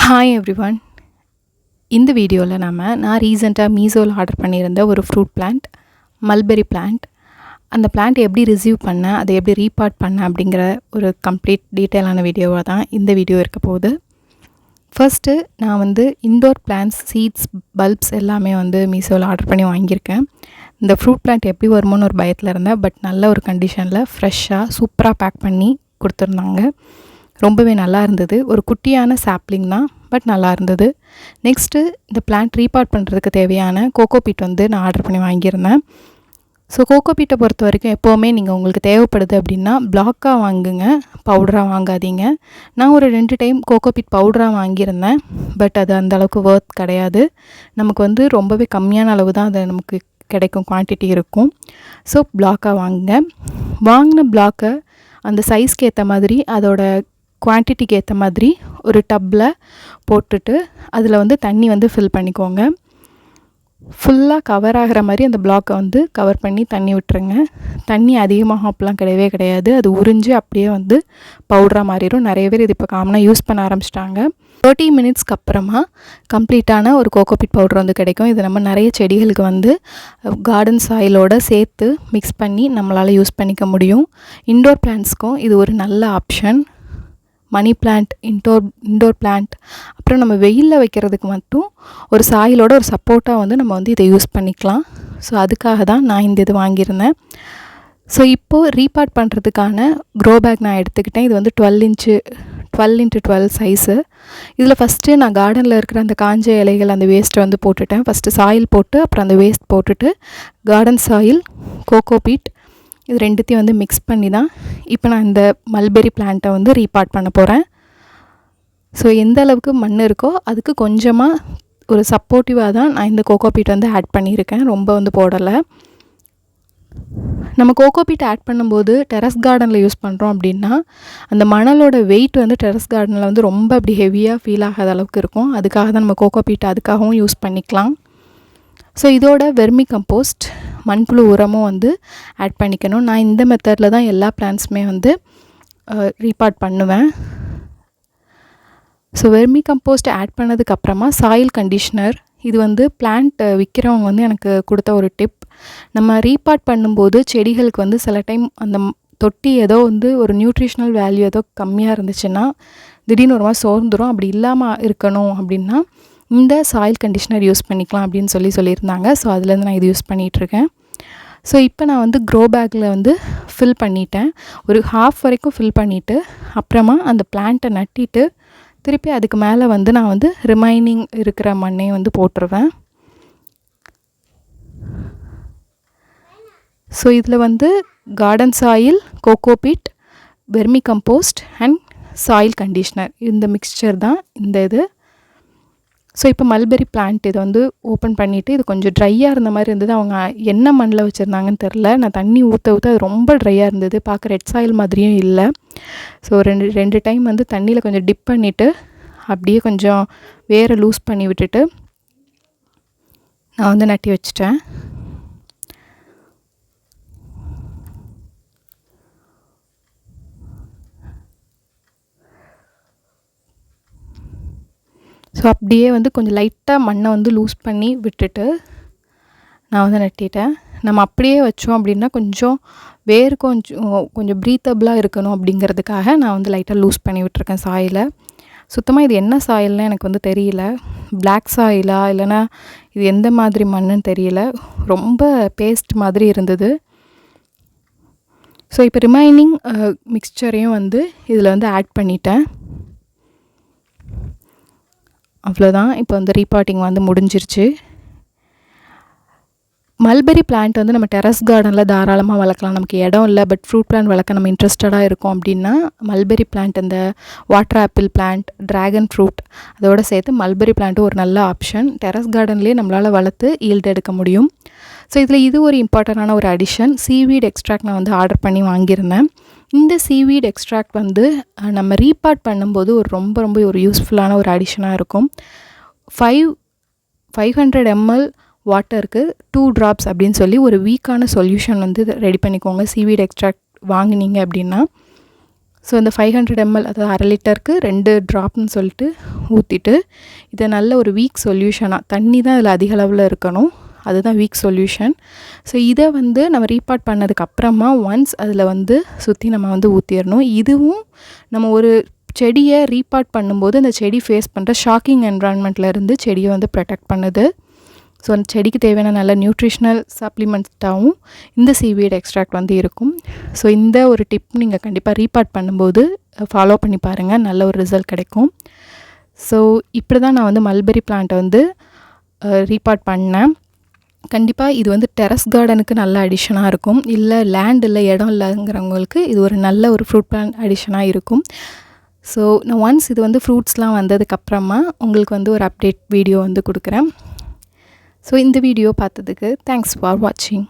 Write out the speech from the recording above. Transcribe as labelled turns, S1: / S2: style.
S1: Hi everyone. இந்த வீடியோவில் நான் ரீசெண்டாக மீஷோவில் ஆர்டர் பண்ணியிருந்த ஒரு ஃப்ரூட் பிளான்ட், மல்பெரி பிளான்ட். அந்த பிளான்ட் எப்படி ரிசீவ் பண்ணேன், அதை எப்படி ரீபார்ட் பண்ணேன் அப்படிங்கிற ஒரு கம்ப்ளீட் டீட்டெயிலான வீடியோவாக தான் இந்த வீடியோ இருக்க போகுது. ஃபர்ஸ்ட்டு நான் இன்டோர் பிளான்ட்ஸ், சீட்ஸ், பல்ப்ஸ் எல்லாமே மீஷோவில் ஆர்டர் பண்ணி வாங்கியிருக்கேன். இந்த ஃப்ரூட் பிளான்ட் எப்படி வருமோன்னு ஒரு பயத்தில் இருந்தேன். பட் நல்ல ஒரு கண்டிஷனில் ஃப்ரெஷ்ஷாக சூப்பராக பேக் பண்ணி கொடுத்துருந்தாங்க. ரொம்பவே நல்லா இருந்தது. ஒரு குட்டியான சாப்ளிங் தான், பட் நல்லா இருந்தது. நெக்ஸ்ட்டு இந்த பிளான்ட் ரீபார்ட் பண்ணுறதுக்கு தேவையான கோகோபீட் நான் ஆர்டர் பண்ணி வாங்கியிருந்தேன். ஸோ கோகோபீட்டை பொறுத்த வரைக்கும் எப்போவுமே நீங்கள் உங்களுக்கு தேவைப்படுது அப்படின்னா பிளாக்காக வாங்குங்க, பவுடராக வாங்காதீங்க. நான் ஒரு 2 டைம் கோகோபீட் பவுடராக வாங்கியிருந்தேன். பட் அது அந்தளவுக்கு ஒர்த் கிடையாது. நமக்கு ரொம்பவே கம்மியான அளவு தான் அது நமக்கு கிடைக்கும், குவான்டிட்டி இருக்கும். ஸோ பிளாக்காக வாங்குங்க. வாங்கின பிளாக்கை அந்த சைஸ்க்கு ஏற்ற மாதிரி, அதோட குவான்டிட்டிக்கு ஏற்ற மாதிரி ஒரு டப்பில் போட்டுட்டு அதில் தண்ணி ஃபில் பண்ணிக்கோங்க. ஃபுல்லாக கவர் ஆகிற மாதிரி அந்த பிளாக்கை கவர் பண்ணி தண்ணி விட்டுருங்க. தண்ணி அதிகமாக அப்பெல்லாம் கிடையவே கிடையாது. அது உறிஞ்சு அப்படியே பவுடராக மாறிடும். நிறைய பேர் இது இப்போ காமனாக யூஸ் பண்ண ஆரம்பிச்சிட்டாங்க. 30 மினிட்ஸ்க்கு அப்புறமா கம்ப்ளீட்டான ஒரு கோகோபீட் பவுடர் கிடைக்கும். இது நம்ம நிறைய செடிகளுக்கு கார்டன் சாயிலோடு சேர்த்து மிக்ஸ் பண்ணி நம்மளால் யூஸ் பண்ணிக்க முடியும். இன்டோர் பிளான்ட்ஸ்க்கும் இது ஒரு நல்ல option. Money plant, indoor plant, அப்புறம் நம்ம வெயிலில் வைக்கிறதுக்கு மட்டும் ஒரு சாயிலோட ஒரு சப்போர்ட்டாக நம்ம இதை யூஸ் பண்ணிக்கலாம். ஸோ அதுக்காக தான் நான் இந்த இது வாங்கியிருந்தேன். ஸோ இப்போது ரீபார்ட் பண்ணுறதுக்கான க்ரோ பேக் நான் எடுத்துக்கிட்டேன். இது 12x12 சைஸு. இதில் ஃபஸ்ட்டு நான் கார்டனில் இருக்கிற அந்த காஞ்ச இலைகள், அந்த வேஸ்ட்டை போட்டுட்டேன். ஃபஸ்ட்டு சாயில் போட்டு அப்புறம் அந்த வேஸ்ட் போட்டுட்டு கார்டன் சாயில், கோகோபீட் இது ரெண்டுத்தையும் மிக்ஸ் பண்ணி தான் இப்போ நான் இந்த மல்பெரி பிளான்ட்டை ரீபார்ட் பண்ண போகிறேன். ஸோ எந்த அளவுக்கு மண் இருக்கோ அதுக்கு கொஞ்சமாக ஒரு சப்போர்ட்டிவாக தான் நான் இந்த கோகோபீட் ஆட் பண்ணியிருக்கேன். ரொம்ப போடலை. நம்ம கோகோபீட் ஆட் பண்ணும்போது டெரஸ் கார்டனில் யூஸ் பண்ணுறோம் அப்படின்னா அந்த மணலோட வெயிட் டெரஸ் கார்டனில் ரொம்ப அப்படி ஹெவியாக ஃபீல் ஆகாத அளவுக்கு இருக்கும். அதுக்காக தான் நம்ம கோகோபீட் அதுக்காகவும் யூஸ் பண்ணிக்கலாம். ஸோ இதோட வெர்மி கம்போஸ்ட், மண்புழு உரமும் ஆட் பண்ணிக்கணும். நான் இந்த மெத்தடில் தான் எல்லா பிளான்ட்ஸுமே ரீபார்ட் பண்ணுவேன். ஸோ வெர்மி கம்போஸ்ட் ஆட் பண்ணதுக்கப்புறமா சாயில் கண்டிஷ்னர். இது பிளான்ட் விற்கிறவங்க எனக்கு கொடுத்த ஒரு டிப். நம்ம ரீபார்ட் பண்ணும்போது செடிகளுக்கு சில டைம் அந்த தொட்டி ஏதோ ஒரு நியூட்ரிஷ்னல் வேல்யூ ஏதோ கம்மியாக இருந்துச்சுன்னா திடீர்னு ஒரு மாதிரி சோர்ந்துடும். அப்படி இல்லாமல் இருக்கணும் அப்படின்னா இந்த சாயில் கண்டிஷ்னர் யூஸ் பண்ணிக்கலாம் அப்படின்னு சொல்லியிருந்தாங்க. ஸோ அதுலேருந்து நான் இது யூஸ் பண்ணிகிட்ருக்கேன். ஸோ இப்போ நான் க்ரோ பேக்கில் ஃபில் பண்ணிட்டேன். ஒரு ஹாஃப் வரைக்கும் ஃபில் பண்ணிவிட்டு அப்புறமா அந்த பிளான்ட்டை நட்டிட்டு திருப்பி அதுக்கு மேலே நான் ரிமைனிங் இருக்கிற மண்ணையும் போட்டுருவேன். ஸோ இதில் garden soil, cocopeat, vermi compost and soil conditioner, இந்த மிக்ஸ்சர் தான் இந்த இது. ஸோ இப்போ மல்பெரி பிளான்ட் இதை ஓப்பன் பண்ணிவிட்டு, இது கொஞ்சம் ட்ரையாக இருந்த மாதிரி இருந்தது. அவங்க என்ன மண்ணில் வச்சுருந்தாங்கன்னு தெரில. நான் தண்ணி ஊற்ற அது ரொம்ப ட்ரையாக இருந்தது. பார்க்க ரெட் சாயில் மாதிரியும் இல்லை. ஸோ ரெண்டு டைம் தண்ணியில் கொஞ்சம் டிப் பண்ணிவிட்டு அப்படியே கொஞ்சம் வேரை லூஸ் பண்ணி விட்டுட்டு நான் நட்டி வச்சிட்டேன். ஸோ அப்படியே கொஞ்சம் லைட்டாக மண்ணை லூஸ் பண்ணி விட்டுட்டு நான் நட்டிட்டேன். நம்ம அப்படியே வச்சோம் அப்படின்னா கொஞ்சம் வேர் கொஞ்சம் ப்ரீத்தபிளாக இருக்கணும் அப்படிங்கிறதுக்காக நான் லைட்டாக லூஸ் பண்ணி விட்டுருக்கேன் சாயிலை. சுத்தமாக இது என்ன சாயில்னு எனக்கு தெரியல. பிளாக் சாயிலா இல்லைனா இது எந்த மாதிரி மண்ணுன்னு தெரியல. ரொம்ப பேஸ்ட் மாதிரி இருந்தது. ஸோ இப்போ ரிமைனிங் மிக்ஸ்சரையும் இதில் ஆட் பண்ணிட்டேன். அவ்வளோதான். இப்போ ரீபார்ட்டிங் முடிஞ்சிருச்சு. மல்பெரி பிளான்ட் நம்ம டெரஸ் கார்டனில் தாராளமாக வளர்க்கலாம். நமக்கு இடம் இல்லை, பட் ஃப்ரூட் பிளான்ட் வளர்க்க நம்ம இன்ட்ரெஸ்டடாக இருக்கோம் அப்படின்னா மல்பெரி பிளான்ட், இந்த water apple plant, dragon fruit அதோடு சேர்த்து மல்பெரி பிளான்ட்டும் ஒரு நல்ல ஆப்ஷன். டெரஸ் கார்டன்லேயே நம்மளால் வளர்த்து ஈல்டு எடுக்க முடியும். ஸோ இதில் இது ஒரு இம்பார்ட்டண்டான ஒரு அடிஷன். சீவீட் எக்ஸ்ட்ராக்ட் நான் ஆர்டர் பண்ணி வாங்கியிருந்தேன். இந்த சீவீட் எக்ஸ்ட்ராக்ட் நம்ம ரீபார்ட் பண்ணும்போது ரொம்ப ஒரு யூஸ்ஃபுல்லான ஒரு அடிஷனாக இருக்கும். 500 ml வாட்டருக்கு 2 drops அப்படின்னு சொல்லி ஒரு வீக்கான சொல்யூஷன் ரெடி பண்ணிக்கோங்க. சீவீட் எக்ஸ்ட்ராக்ட் வாங்கினீங்க அப்படின்னா ஸோ இந்த 500 ml அதாவது 1/2 லிட்டருக்கு 2 ட்ராப்னு சொல்லிட்டு ஊற்றிட்டு இதை நல்ல ஒரு வீக் சொல்யூஷனாக, தண்ணி தான் இதில் அதிக அளவில் இருக்கணும், அதுதான் வீக் சொல்யூஷன். ஸோ இதை வந்து நம்ம ரீபாட் பண்ணதுக்கப்புறமா ஒன்ஸ் அதில் வந்து சுற்றி நம்ம வந்து ஊற்றிடணும். இதுவும் நம்ம ஒரு செடியை ரீபாட் பண்ணும்போது அந்த செடி ஃபேஸ் பண்ணுற ஷாக்கிங் என்விரான்மெண்ட்லேருந்து செடியை வந்து ப்ரொடெக்ட் பண்ணுது. ஸோ அந்த செடிக்கு தேவையான நல்ல நியூட்ரிஷ்னல் சப்ளிமெண்ட்டாகவும் இந்த சீவீட் எக்ஸ்ட்ராக்ட் வந்து இருக்கும். ஸோ இந்த ஒரு டிப் நீங்கள் கண்டிப்பாக ரீபாட் பண்ணும்போது ஃபாலோ பண்ணி பாருங்கள், நல்ல ஒரு ரிசல்ட் கிடைக்கும். ஸோ இப்படி தான் நான் வந்து மல்பெரி பிளான்ட்டை வந்து ரீபாட் பண்ணேன். கண்டிப்பாக இது வந்து டெரஸ் கார்டனுக்கு நல்ல அடிஷனாக இருக்கும், இல்லை லேண்ட் இல்லை இடம் இல்லைங்கிறவங்களுக்கு இது ஒரு நல்ல ஒரு ஃப்ரூட் பிளான்ட் அடிஷனாக இருக்கும். ஸோ நான் ஒன்ஸ் இது வந்து ஃப்ரூட்ஸ்லாம் வந்ததுக்கப்புறமா உங்களுக்கு வந்து ஒரு அப்டேட் வீடியோ வந்து கொடுக்குறேன். ஸோ இந்த வீடியோ பார்த்ததுக்கு தேங்க்ஸ் ஃபார் வாட்சிங்.